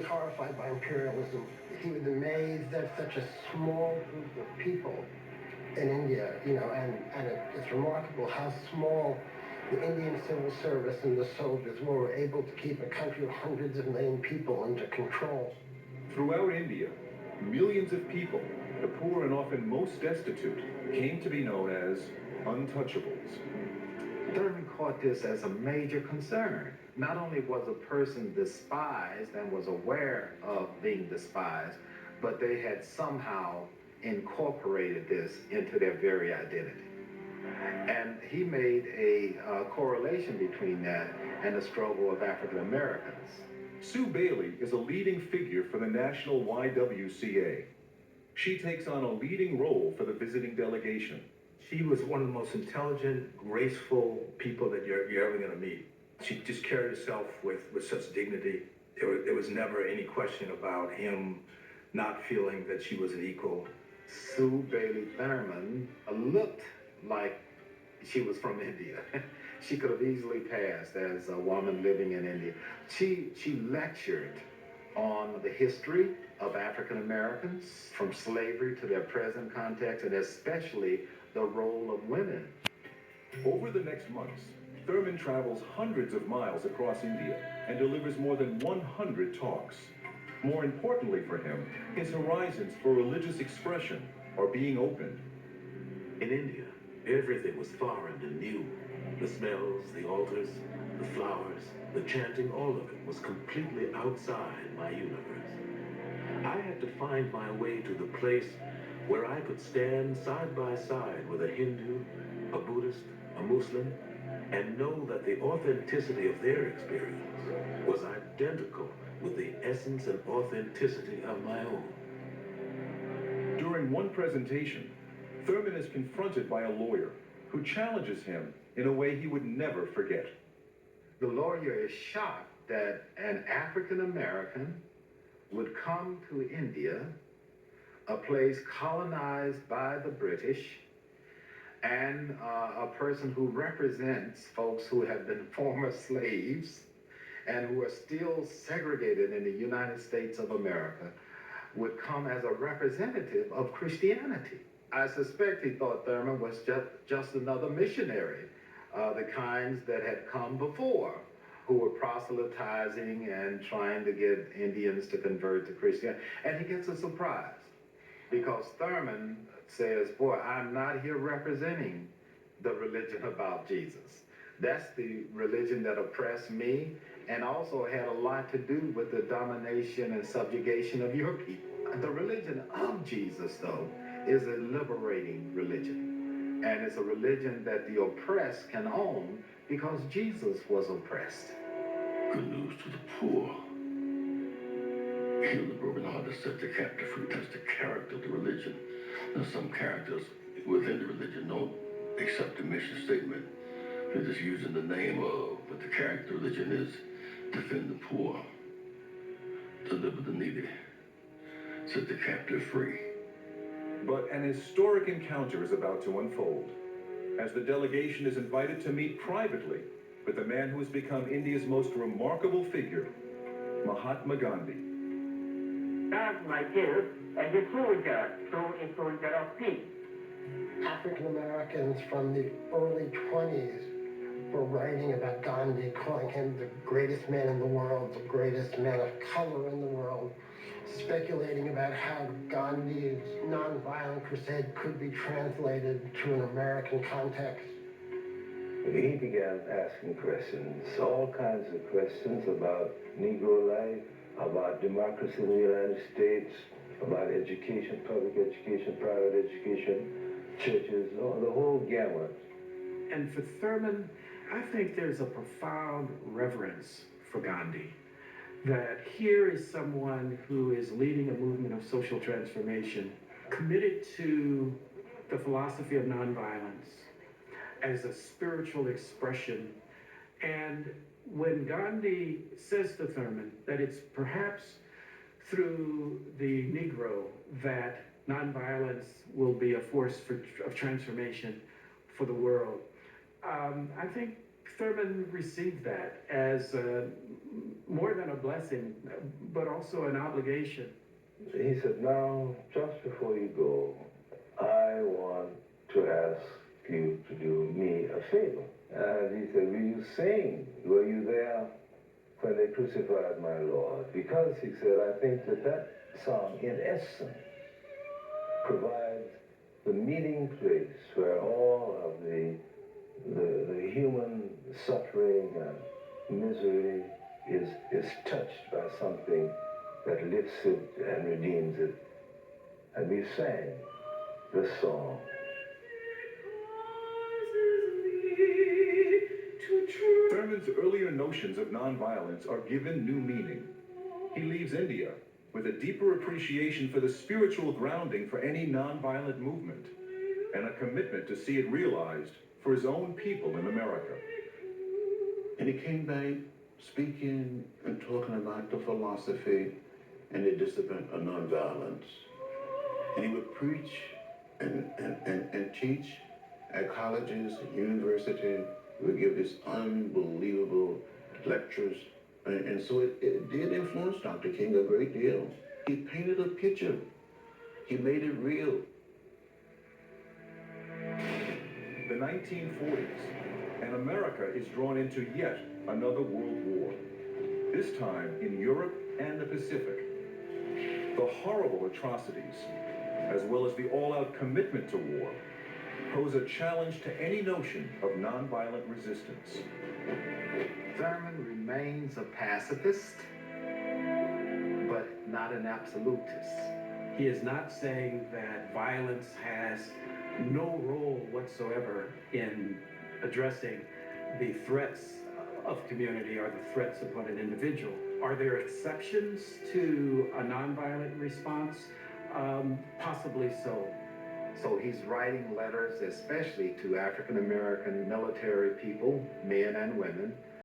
was horrified by imperialism. He was amazed that such a small group of people in India, it's remarkable how small the Indian civil service and the soldiers were able to keep a country of hundreds of million people under control. Throughout India, millions of people, the poor and often most destitute, came to be known as untouchables. Thurman caught this as a major concern. Not only was a person despised and was aware of being despised, but they had somehow incorporated this into their very identity. And he made a correlation between that and the struggle of African Americans. Sue Bailey is a leading figure for the National YWCA. She takes on a leading role for the visiting delegation. She was one of the most intelligent, graceful people that you're ever going to meet. She just carried herself with such dignity. There was never any question about him not feeling that she was an equal. Sue Bailey Thurman looked like she was from India. She could have easily passed as a woman living in India. She lectured on the history of African Americans, from slavery to their present context, and especially the role of women. Over the next months, Thurman travels hundreds of miles across India and delivers more than 100 talks. More importantly for him, his horizons for religious expression are being opened. In India, everything was foreign and new. The smells, the altars, the flowers, the chanting, all of it was completely outside my universe. I had to find my way to the place where I could stand side by side with a Hindu, a Buddhist, a Muslim, and know that the authenticity of their experience was identical with the essence and authenticity of my own. During one presentation, Thurman is confronted by a lawyer who challenges him in a way he would never forget. The lawyer is shocked that an African American would come to India, a place colonized by the British, and a person who represents folks who have been former slaves and who are still segregated in the United States of America, would come as a representative of Christianity. I suspect he thought Thurman was just another missionary, the kinds that had come before, who were proselytizing and trying to get Indians to convert to Christianity. And he gets a surprise, because Thurman says, boy, I'm not here representing the religion about Jesus. That's the religion that oppressed me and also had a lot to do with the domination and subjugation of your people. The religion of Jesus, though, is a liberating religion. And it's a religion that the oppressed can own because Jesus was oppressed. Good news to the poor. Heal the brokenhearted, set the captive free. That's the character of the religion. Now, some characters within the religion don't accept the mission statement. They're just using the name of, but the character of the religion is defend the poor, deliver the needy, set the captive free. But an historic encounter is about to unfold, as the delegation is invited to meet privately with the man who has become India's most remarkable figure, Mahatma Gandhi. Myself as a soldier of peace. African Americans from the early 20s were writing about Gandhi, calling him the greatest man in the world, the greatest man of color in the world, speculating about how Gandhi's nonviolent crusade could be translated to an American context. He began asking questions, all kinds of questions about Negro life, about democracy in the United States, about education, public education, private education, churches, the whole gamut. And for Thurman, I think there's a profound reverence for Gandhi. That here is someone who is leading a movement of social transformation, committed to the philosophy of nonviolence as a spiritual expression. And when Gandhi says to Thurman that it's perhaps through the Negro that nonviolence will be a force of transformation for the world, I think Thurman received that as more than a blessing, but also an obligation. He said, now, just before you go, I want to ask you to do me a favor. And he said, will you sing? Were you there when they crucified my Lord? Because, he said, I think that that song, in essence, provides the meeting place where all of the human suffering and misery is touched by something that lifts it and redeems it. And we sang this song. Thurman's earlier notions of nonviolence are given new meaning. He leaves India with a deeper appreciation for the spiritual grounding for any nonviolent movement, and a commitment to see it realized for his own people in America. And he came back speaking and talking about the philosophy and the discipline of nonviolence. And he would preach and teach at colleges, universities. He would give these unbelievable lectures. And so it did influence Dr. King a great deal. He painted a picture. He made it real. The 1940s, and America is drawn into yet another world war, this time in Europe and the Pacific. The horrible atrocities, as well as the all-out commitment to war, pose a challenge to any notion of nonviolent resistance. Thurman remains a pacifist, but not an absolutist. He is not saying that violence has no role whatsoever in addressing the threats of community or the threats upon an individual. Are there exceptions to a nonviolent response? Possibly so. So he's writing letters, especially to African American military people, men and women,